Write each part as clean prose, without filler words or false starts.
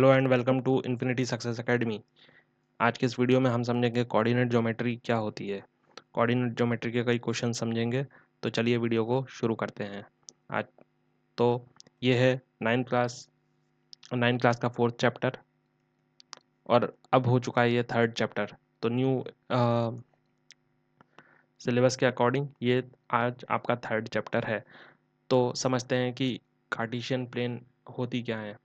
Hello and welcome to Infinity Success Academy. आज के इस वीडियो में हम समझेंगे कोऑर्डिनेट ज्योमेट्री क्या होती है। कोऑर्डिनेट ज्योमेट्री के कई क्वेश्चन समझेंगे। तो चलिए वीडियो को शुरू करते हैं। आज तो ये है नाइन क्लास का फोर्थ चैप्टर और अब हो चुका है ये थर्ड चैप्टर। तो न्यू सिलेबस के अकॉर्डिंग ये आज आपका थर्ड चैप्टर है। तो समझते हैं कि कार्टेशियन प्लेन होती क्या है।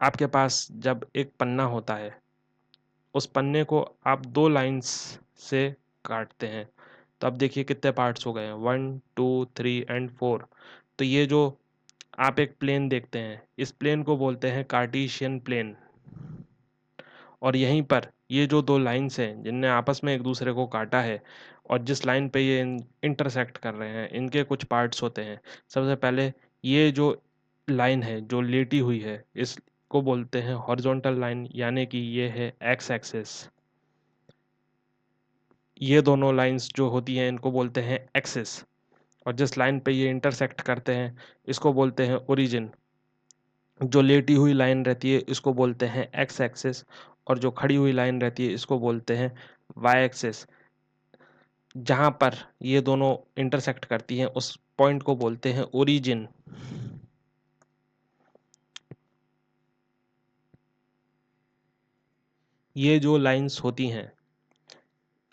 आपके पास जब एक पन्ना होता है, उस पन्ने को आप दो लाइंस से काटते हैं। तो अब देखिए कितने पार्ट्स हो गए हैं, 1 2 3 एंड 4। तो ये जो आप एक प्लेन देखते हैं, इस प्लेन को बोलते हैं कार्टेशियन प्लेन। और यहीं पर ये जो दो लाइंस हैं जिनने आपस में एक दूसरे को काटा है और जिस लाइन पे ये इंटरसेक्ट कर रहे हैं, इनके कुछ पार्ट्स होते हैं। सबसे पहले ये जो लाइन है जो लेटी हुई है, इसको बोलते हैं हॉरिजॉन्टल लाइन, यानी कि ये है एक्स एक्सिस। ये दोनों लाइंस जो होती हैं इनको बोलते हैं एक्सिस। और जिस लाइन पे ये इंटरसेक्ट करते हैं इसको बोलते हैं ओरिजिन। जो लेटी हुई लाइन रहती है इसको बोलते हैं एक्स एक्सिस, और जो खड़ी हुई लाइन रहती है इसको बोलते हैं वाई एक्सिस। जहाँ पर ये दोनों इंटरसेक्ट करती हैं उस पॉइंट को बोलते हैं ओरिजिन। ये जो लाइंस होती हैं,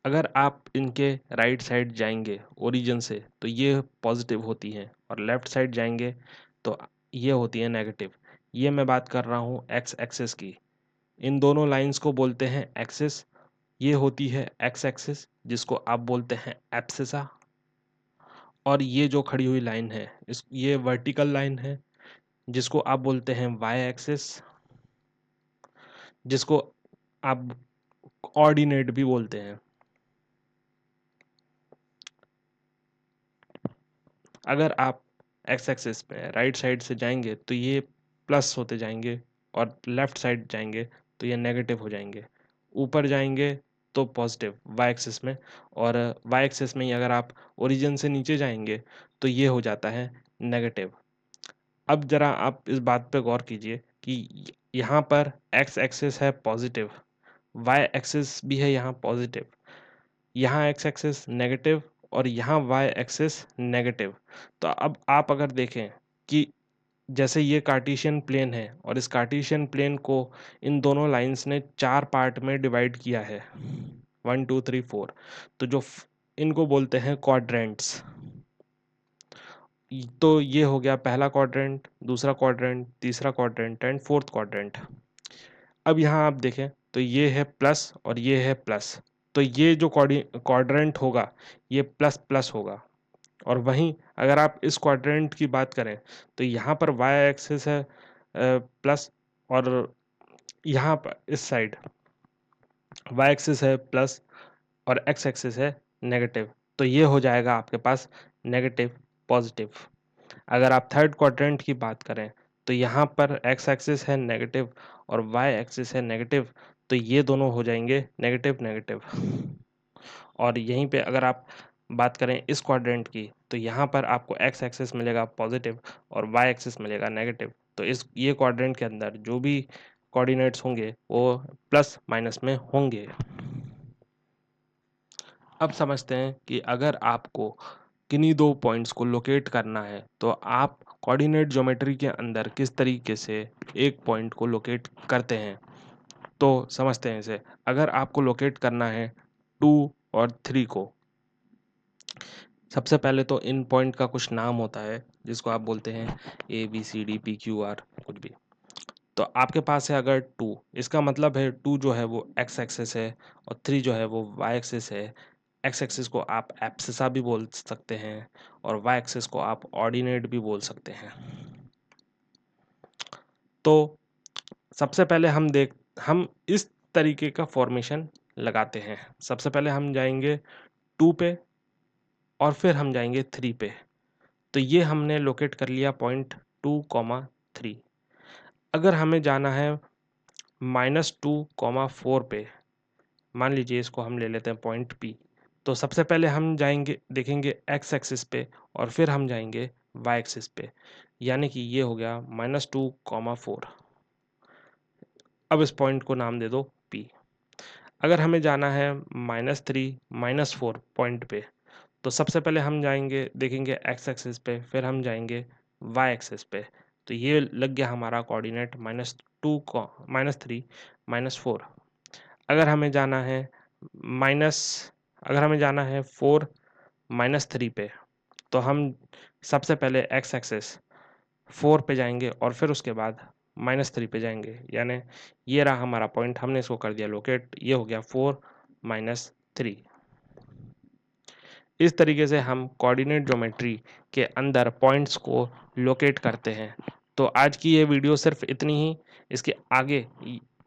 अगर आप इनके राइट साइड जाएंगे ओरिजिन से तो ये पॉजिटिव होती हैं, और लेफ्ट साइड जाएंगे तो ये होती है नेगेटिव। ये मैं बात कर रहा हूँ एक्स एक्सिस की। इन दोनों लाइंस को बोलते हैं एक्सिस। ये होती है एक्स एक्सिस जिसको आप बोलते हैं एब्सिसा। और ये जो खड़ी हुई लाइन है ये वर्टिकल लाइन है जिसको आप बोलते हैं वाई एक्सिस, जिसको आप ऑर्डिनेट भी बोलते हैं। अगर आप एक्स एक्सिस पे राइट साइड से जाएंगे तो ये प्लस होते जाएंगे, और लेफ्ट साइड जाएंगे तो ये नेगेटिव हो जाएंगे। ऊपर जाएंगे तो पॉजिटिव वाई एक्सिस में, और वाई एक्सिस में ही अगर आप ओरिजिन से नीचे जाएंगे तो ये हो जाता है नेगेटिव। अब जरा आप इस बात पे गौर कीजिए कि यहाँ पर एक्स एक्सिस है पॉजिटिव, वाई एक्सिस भी है यहाँ पॉजिटिव, यहाँ एक्स एक्सिस नेगेटिव और यहाँ वाई एक्सिस नेगेटिव। तो अब आप अगर देखें कि जैसे ये कार्टेशियन प्लेन है और इस कार्टेशियन प्लेन को इन दोनों लाइंस ने चार पार्ट में डिवाइड किया है, 1 2 3 4। तो इनको बोलते हैं क्वाड्रेंट्स। तो ये हो गया पहला क्वाड्रेंट, दूसरा क्वाड्रेंट, तीसरा क्वाड्रेंट एंड फोर्थ क्वाड्रेंट। अब यहाँ आप देखें तो ये है प्लस और ये है प्लस। तो ये जो क्वाड्रेंट होगा ये प्लस प्लस होगा। और वहीं अगर आप इस क्वाड्रेंट की बात करें तो यहाँ पर वाई एक्सिस है प्लस, और यहाँ पर इस साइड वाई एक्सिस है प्लस और एक्स एक्सिस है नेगेटिव। तो ये हो जाएगा आपके पास नेगेटिव पॉजिटिव। अगर आप थर्ड क्वाड्रेंट की बात करें तो यहाँ पर एक्स एक्सिस है नेगेटिव और वाई एक्सिस है नेगेटिव। तो ये दोनों हो जाएंगे नेगेटिव नेगेटिव। और यहीं पे अगर आप बात करें इस क्वाड्रेंट की तो यहाँ पर आपको एक्स एक्सिस मिलेगा पॉजिटिव और वाई एक्सिस मिलेगा नेगेटिव। तो ये क्वाड्रेंट के अंदर जो भी कोऑर्डिनेट्स होंगे वो प्लस माइनस में होंगे। अब समझते हैं कि अगर आपको किन्हीं दो पॉइंट्स को लोकेट करना है तो आप कोऑर्डिनेट ज्योमेट्री के अंदर किस तरीके से एक पॉइंट को लोकेट करते हैं। तो समझते हैं इसे। अगर आपको लोकेट करना है 2 और 3 को, सबसे पहले तो इन पॉइंट का कुछ नाम होता है जिसको आप बोलते हैं ABCDPQR कुछ भी। तो आपके पास है अगर 2, इसका मतलब है 2 जो है वो एक्स एक्सिस है और 3 जो है वो वाई एक्सिस है। एक्स एक्सिस को आप एब्सिसा भी बोल सकते हैं और वाई एक्सिस को आप ऑर्डिनेट भी बोल सकते हैं। तो सबसे पहले हम इस तरीके का फॉर्मेशन लगाते हैं। सबसे पहले हम जाएंगे 2 पे और फिर हम जाएंगे 3 पे। तो ये हमने लोकेट कर लिया पॉइंट 2, 3। अगर हमें जाना है -2, 4 पे, मान लीजिए इसको हम ले लेते हैं पॉइंट P। तो सबसे पहले हम जाएंगे देखेंगे एक्स एक्सिस पे और फिर हम जाएंगे वाई एक्सिस पे। यानी कि ये हो गया -2, 4। अब इस पॉइंट को नाम दे दो P। अगर हमें जाना है -3, -4 पॉइंट पे, तो सबसे पहले हम जाएंगे, देखेंगे x एक्सिस पे, फिर हम जाएंगे y एक्सिस पे। तो ये लग गया हमारा कोऑर्डिनेट -2, -3, -4। अगर हमें जाना है माइनस अगर हमें जाना है 4, -3 पे, तो हम सबसे पहले x एक्सिस 4 पे जाएंगे और फिर उसके बाद -3 पे जाएंगे। यानी ये रहा हमारा पॉइंट, हमने इसको कर दिया लोकेट। ये हो गया 4, -3। इस तरीके से हम कोऑर्डिनेट ज्योमेट्री के अंदर पॉइंट्स को लोकेट करते हैं। तो आज की ये वीडियो सिर्फ इतनी ही। इसके आगे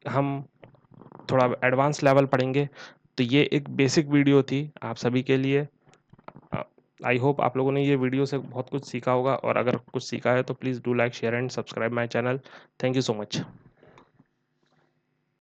हम थोड़ा एडवांस लेवल पढ़ेंगे। तो ये एक बेसिक वीडियो थी आप सभी के लिए। आई होप आप लोगों ने ये वीडियो से बहुत कुछ सीखा होगा, और अगर कुछ सीखा है तो please do like, share and subscribe my channel. Thank you so much.